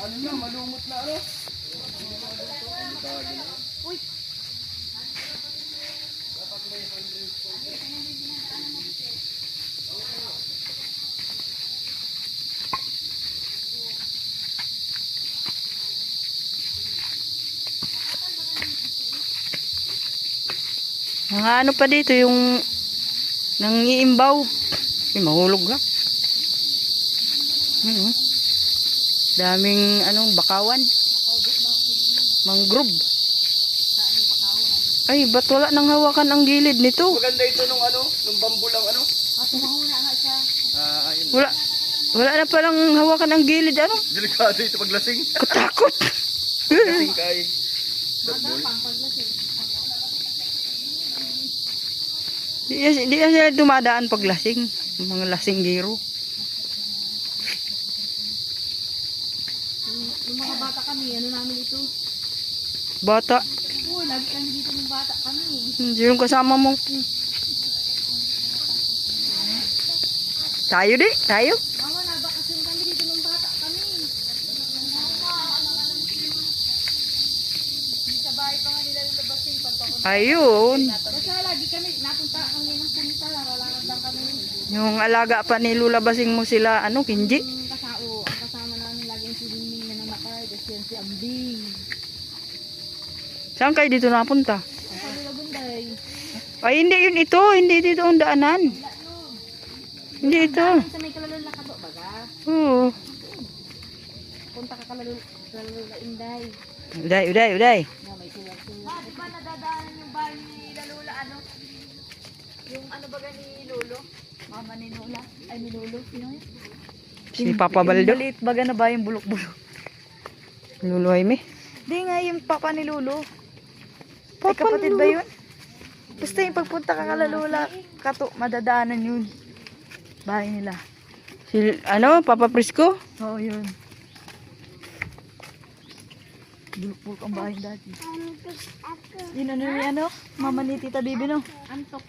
ano na, malumot na ano. Uy. Mga ano pa dito yung nangiimbaw. Mahulog ka. Daming anong bakawan. Mangrove. Ay, ba't wala nang hawakan ang gilid nito? Maganda ito nung ano, nung bamboo lang ano. Mahuna nga siya. Ayun. Wala na palang hawakan ang gilid, ano? Delikado ito paglasing. Katakot. Lasing kay. Sarbol. Di na sila dumadaan pag lasing. Mga lasinggero. Yung mga bata kami, ano namin ito? Bata. Oo, lagi kami dito ng bata kami. Yung kasama mo. Tayo di, tayo. Mama, nabakasyon kami dito ng bata kami. Sa bahay pa nga nila labasin pagpapunta. Ayun. Basta lagi kami, napunta kami ng punta, wala lang kami. Yung alaga pa ni Lula Basing mo sila, ano, Kinji. Ang kasama namin lagi si Dingding na namatay, kasi yan si Ambing. Saan kayo dito napunta? Ang Palulagunday. Ay, hindi yun ito. Hindi dito ang daanan. Hindi ito. Sa may kalalula ka to, baga. Oo. Punta ka kalalula Inday. Uday. Na may sulat-sulat. Di ba nadadaanan yung bahay ni Lalula, ano? Yung ano baga ni Lolo? Mama ni Lola. Ay, ni Lolo. Sino yun? Si Papa Baldo. Maliit baga na ba yung bulok-bulok? Luluhay me. Di nga yung papa ni Lolo. Ay, Papa kapatid Lolo. ba yun? Basta yung pagpunta ka kalalula, kato, madadaanan yun. Bahay nila. Si, ano, Papa Prisco? Oo, yun. Bulok-bulok ang bahay dati. Yun ano ni ano? Mama ni Tita Bibi, no? Antok.